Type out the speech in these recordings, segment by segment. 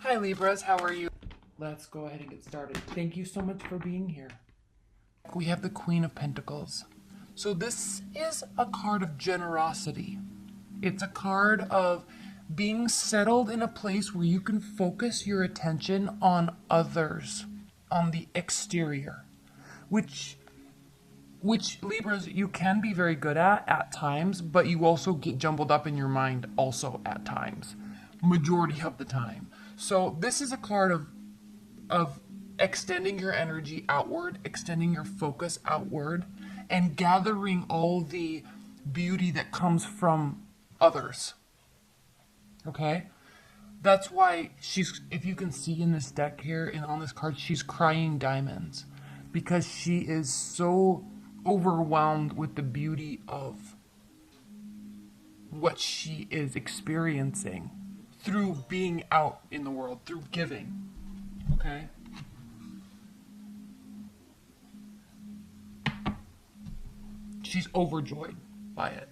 Hi Libras, how are you? Let's go ahead and get started. Thank you so much for being here. We have the Queen of Pentacles. So this is a card of generosity. It's a card of being settled in a place where you can focus your attention on others, on the exterior, which Libras, you can be very good at times, but you also get jumbled up in your mind also at times, majority of the time. So this is a card of extending your energy outward, extending your focus outward, and gathering all the beauty that comes from others. Okay? That's why she's, if you can see in this deck here and on this card, she's crying diamonds because she is so overwhelmed with the beauty of what she is experiencing through being out in the world, through giving. Okay? She's overjoyed by it.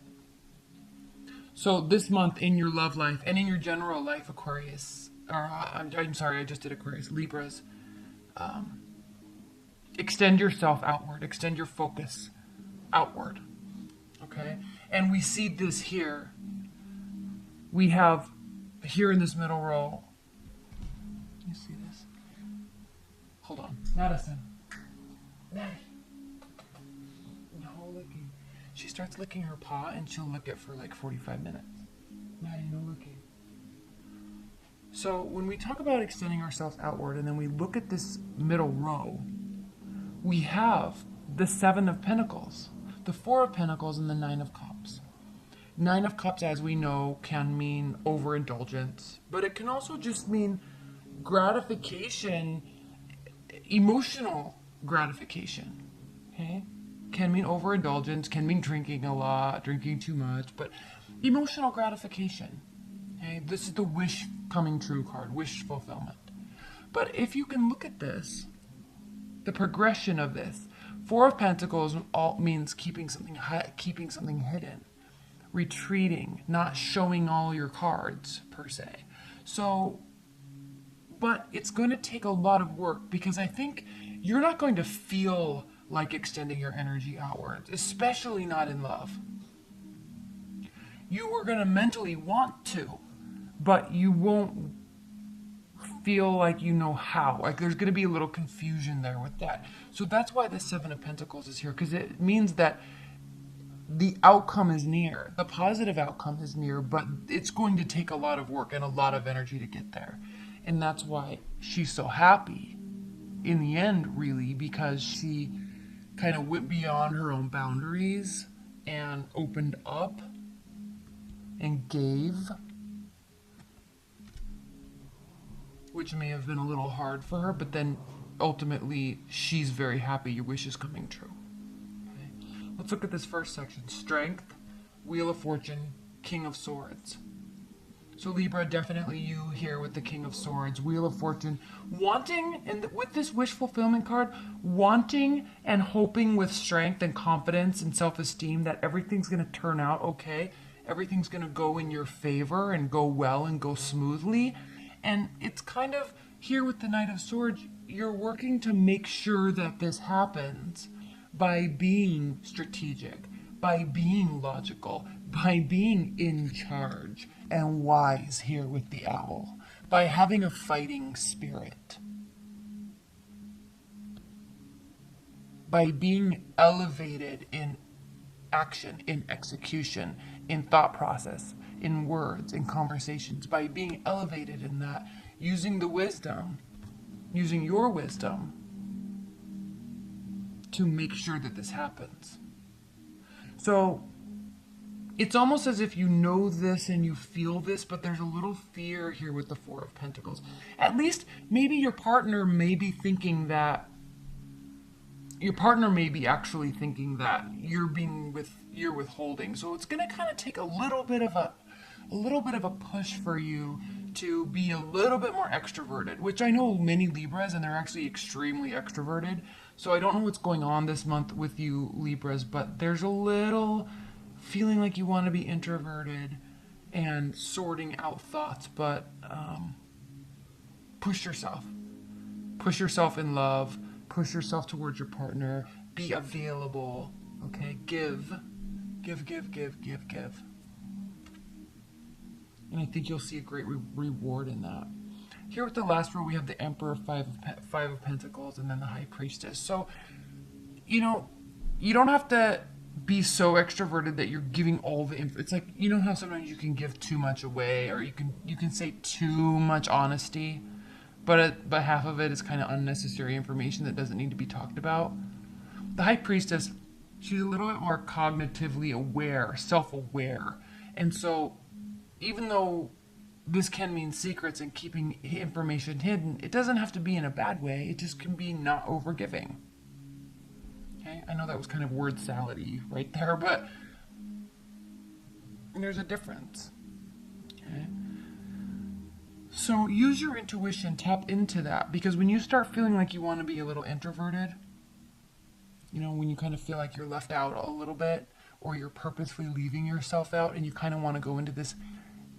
So this month in your love life and in your general life, Aquarius, or I'm sorry, I just did Aquarius, Libras, extend yourself outward, extend your focus outward, okay? And we see this here. We have here in this middle row, you see this? Hold on, Madison. Maddie. No licking. She starts licking her paw and she'll lick it for like 45 minutes. Maddie, no licking. So when we talk about extending ourselves outward and then we look at this middle row, we have the Seven of Pentacles, the Four of Pentacles, and the Nine of Cups. Nine of Cups, as we know, can mean overindulgence, but it can also just mean gratification, emotional gratification, okay? Can mean overindulgence, can mean drinking a lot, drinking too much, but emotional gratification, okay? This is the wish coming true card, wish fulfillment. But if you can look at this, the progression of this, Four of Pentacles all means keeping something hidden, retreating, not showing all your cards per se. So, but it's going to take a lot of work because I think you're not going to feel like extending your energy outwards, especially not in love. You are going to mentally want to, but you won't feel like you know how. Like there's going to be a little confusion there with that. So that's why the Seven of Pentacles is here, because it means that the outcome is near. The positive outcome is near, but it's going to take a lot of work and a lot of energy to get there. And that's why she's so happy in the end, really, because she kind of went beyond her own boundaries and opened up and gave, which may have been a little hard for her, but then ultimately she's very happy your wish is coming true. Okay. Let's look at this first section. Strength, Wheel of Fortune, King of Swords. So Libra, definitely you here with the King of Swords, Wheel of Fortune, wanting, and with this wish fulfillment card, wanting and hoping with strength and confidence and self-esteem that everything's going to turn out okay, everything's going to go in your favor and go well and go smoothly. And it's kind of here with the Knight of Swords, you're working to make sure that this happens by being strategic, by being logical, by being in charge and wise here with the Owl, by having a fighting spirit, by being elevated in action, in execution, in thought process, in words, in conversations, by being elevated in that, using the wisdom, using your wisdom to make sure that this happens. So it's almost as if you know this and you feel this, but there's a little fear here with the Four of Pentacles. At least maybe your partner may be thinking that, your partner may be actually thinking that you're withholding. So it's going to kind of take a little bit of a push for you to be a little bit more extroverted, which I know many Libras, and they're actually extremely extroverted. So I don't know what's going on this month with you Libras, but there's a little feeling like you want to be introverted and sorting out thoughts, but push yourself. Push yourself in love. Push yourself towards your partner. Be available. Okay? Give. Give, give, give, give, give. And I think you'll see a great reward in that. Here with the last row, we have the Emperor, Five of Pentacles, and then the High Priestess. So, you know, you don't have to be so extroverted that you're giving all the info. It's like, you know how sometimes you can give too much away, or you can say too much honesty, but half of it is kind of unnecessary information that doesn't need to be talked about. The High Priestess, she's a little bit more cognitively aware, self-aware, and so even though this can mean secrets and keeping information hidden, it doesn't have to be in a bad way. It just can be not overgiving. Okay, I know that was kind of word salad-y right there, but there's a difference. Okay, so use your intuition, tap into that, because when you start feeling like you want to be a little introverted, you know, when you kind of feel like you're left out a little bit, or you're purposefully leaving yourself out, and you kind of want to go into this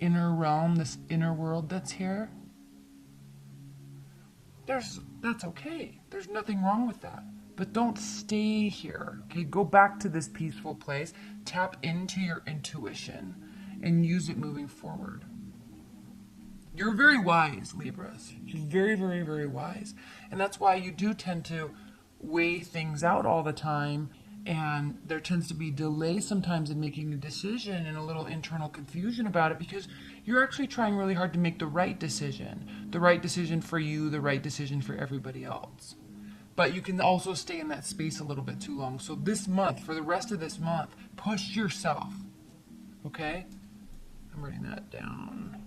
inner realm, this inner world that's here, that's okay. There's nothing wrong with that. But don't stay here. Okay, go back to this peaceful place. Tap into your intuition and use it moving forward. You're very wise, Libras. You're very, very, very wise. And that's why you do tend to weigh things out all the time, and there tends to be delay sometimes in making a decision and a little internal confusion about it, because you're actually trying really hard to make the right decision for you, the right decision for everybody else. But you can also stay in that space a little bit too long. So this month, for the rest of this month, push yourself. Okay? I'm writing that down.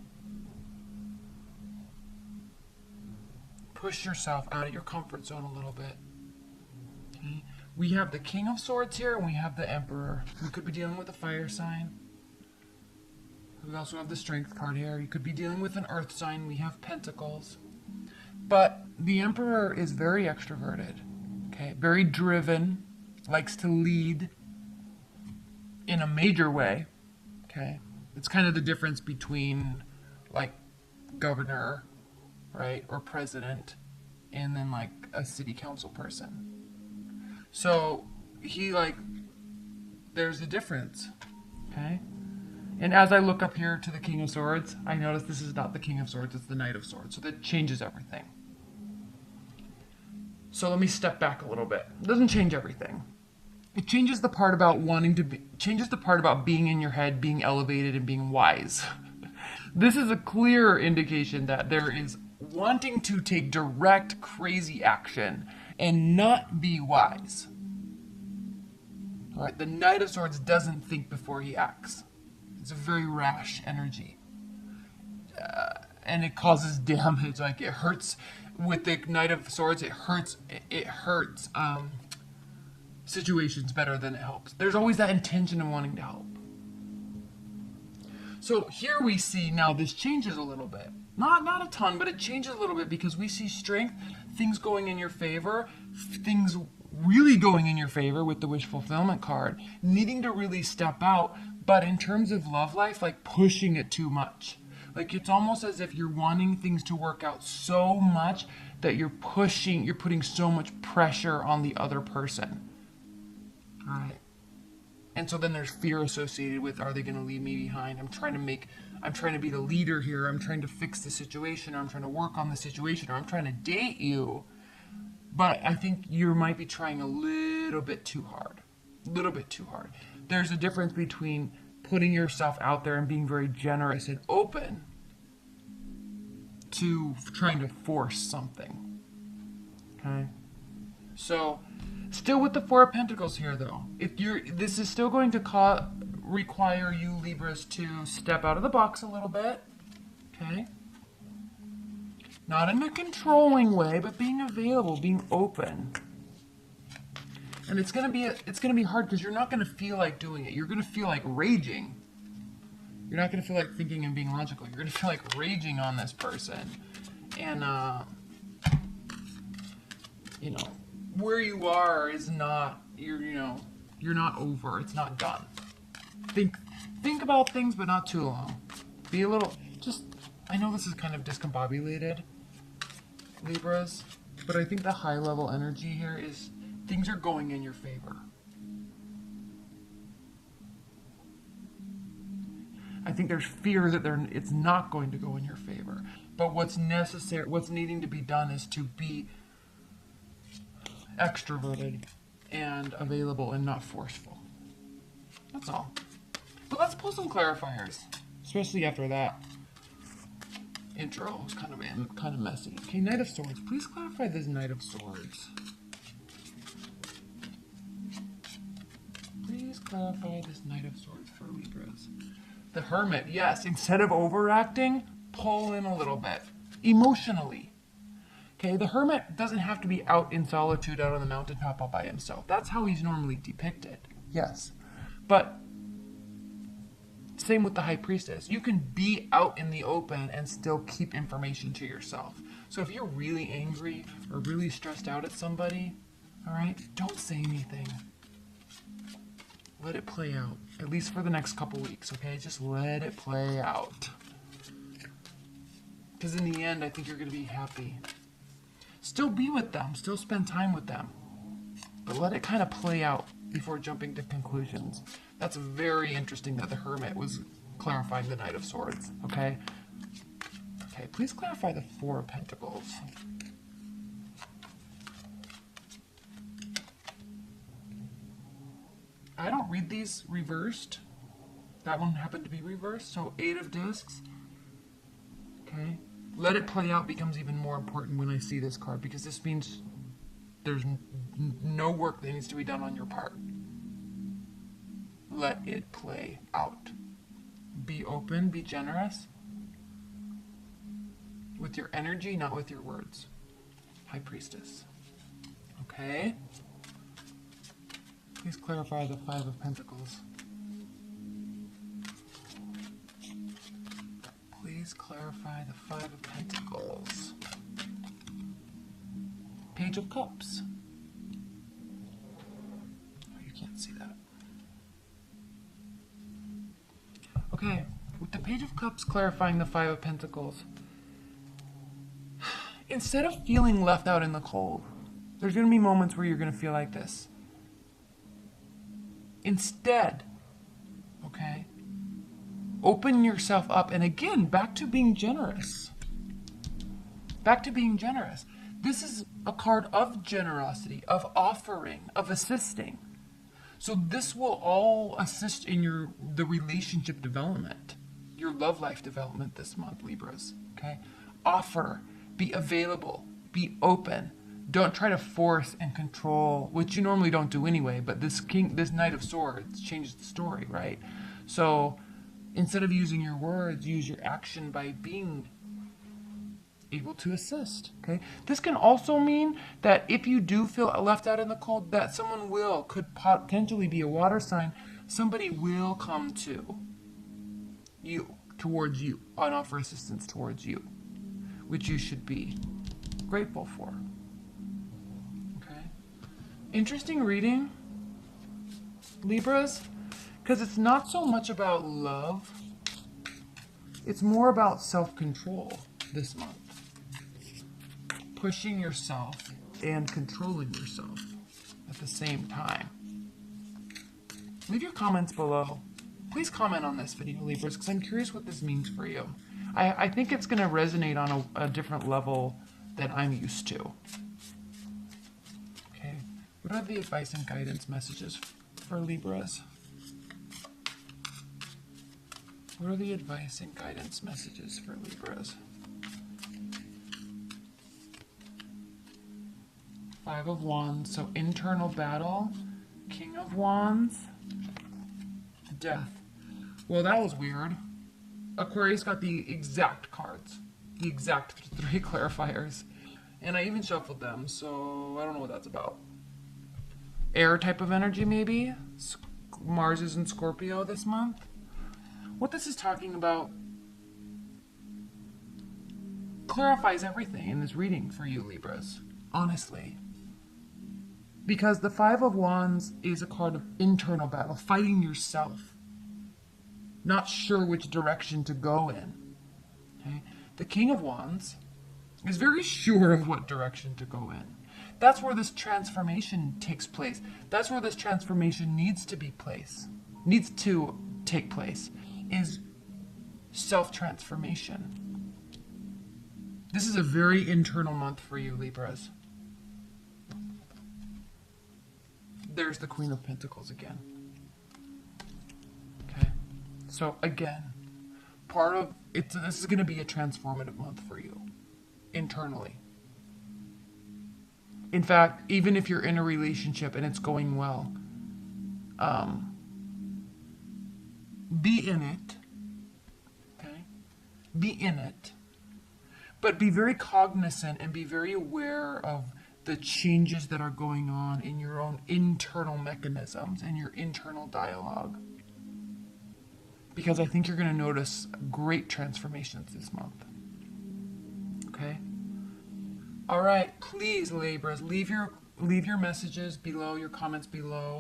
Push yourself out of your comfort zone a little bit. Okay? We have the King of Swords here, and we have the Emperor. We could be dealing with a fire sign. We also have the Strength card here. You could be dealing with an earth sign. We have Pentacles. But the Emperor is very extroverted, okay? Very driven, likes to lead in a major way, okay? It's kind of the difference between, like, governor, right, or president, and then, like, a city council person. So, there's a difference, okay? And as I look up here to the King of Swords, I notice this is not the King of Swords, it's the Knight of Swords. So that changes everything. So let me step back a little bit. It doesn't change everything. It changes the part about changes the part about being in your head, being elevated, and being wise. This is a clear indication that there is wanting to take direct, crazy action and not be wise. All right, the Knight of Swords doesn't think before he acts. It's a very rash energy. And it causes damage. Like, it hurts. With the Knight of Swords, it hurts situations better than it helps. There's always that intention of wanting to help. So here we see now this changes a little bit. Not a ton, but it changes a little bit, because we see strength, things going in your favor, things really going in your favor with the wish fulfillment card, needing to really step out, but in terms of love life, like pushing it too much. Like, it's almost as if you're wanting things to work out so much that you're putting so much pressure on the other person. All right. And so then there's fear associated with, are they going to leave me behind? I'm trying to be the leader here. I'm trying to fix the situation, or I'm trying to work on the situation, or I'm trying to date you. But I think you might be trying a little bit too hard. There's a difference between putting yourself out there and being very generous and open to trying to force something. Okay? So, still with the Four of Pentacles here, though. This is still going to require you, Libras, to step out of the box a little bit. Okay? Not in a controlling way, but being available, being open. And it's gonna be hard, because you're not gonna feel like doing it. You're gonna feel like raging. You're not gonna feel like thinking and being logical. You're gonna feel like raging on this person. And where you are is not, you're not over. It's not done. Think about things, but not too long. Be a little, I know this is kind of discombobulated, Libras, but I think the high level energy here is things are going in your favor. I think there's fear that it's not going to go in your favor. But what's necessary, what's needing to be done is to be extroverted and available and not forceful. That's all. But let's pull some clarifiers, especially after that intro. It was kind of messy. Okay, Knight of Swords. Please clarify this Knight of Swords. Please clarify this Knight of Swords for Libras. The Hermit, yes. Instead of overacting, pull in a little bit. Emotionally. Okay, the Hermit doesn't have to be out in solitude, out on the mountaintop all by himself. That's how he's normally depicted. Yes. But same with the High Priestess. You can be out in the open and still keep information to yourself. So if you're really angry or really stressed out at somebody, all right, don't say anything. Let it play out, at least for the next couple weeks, okay? Just let it play out. Because in the end, I think you're going to be happy. Still be with them, still spend time with them. But let it kind of play out before jumping to conclusions. That's very interesting that the Hermit was clarifying the Knight of Swords, okay? Okay, please clarify the Four of Pentacles. I don't read these reversed. That one happened to be reversed, so 8 of Discs. Okay. Let it play out becomes even more important when I see this card, because this means there's no work that needs to be done on your part. Let it play out. Be open, be generous. With your energy, not with your words. High Priestess. Okay. Please clarify the Five of Pentacles. Please clarify the Five of Pentacles. Page of Cups. Oh, you can't see that. Okay, with the Page of Cups clarifying the Five of Pentacles, instead of feeling left out in the cold, there's going to be moments where you're going to feel like this. Instead, okay, open yourself up, and again, back to being generous. Back to being generous. This is a card of generosity, of offering, of assisting. So this will all assist in the relationship development, your love life development this month, Libras. Okay, offer, be available, be open. Don't try to force and control, which you normally don't do anyway, but this Knight of Swords changes the story, right? So instead of using your words, use your action by being able to assist, okay? This can also mean that if you do feel left out in the cold, that someone could potentially be a water sign, somebody will come towards you, and offer assistance towards you, which you should be grateful for. Interesting reading, Libras, because it's not so much about love, it's more about self-control this month. Pushing yourself and controlling yourself at the same time. Leave your comments below. Please comment on this video, Libras, because I'm curious what this means for you. I think it's going to resonate on a different level than I'm used to. What are the advice and guidance messages for Libras? What are the advice and guidance messages for Libras? Five of Wands, so internal battle. King of Wands. Death. Well, that was weird. Aquarius got the exact cards. The exact 3 clarifiers. And I even shuffled them, so I don't know what that's about. Air type of energy, maybe? Mars is in Scorpio this month. What this is talking about clarifies everything in this reading for you, Libras. Honestly. Because the Five of Wands is a card of internal battle, fighting yourself. Not sure which direction to go in. Okay? The King of Wands is very sure of what direction to go in. That's where this transformation takes place. That's where this transformation needs to take place, is self-transformation. This is a very internal month for you, Libras. There's the Queen of Pentacles again. Okay, so again, this is going to be a transformative month for you, internally. In fact, even if you're in a relationship and it's going well, be in it, okay? Be in it, but be very cognizant and be very aware of the changes that are going on in your own internal mechanisms and your internal dialogue. Because I think you're going to notice great transformations this month. Okay? All right, please, Libras, leave your messages below, your comments below.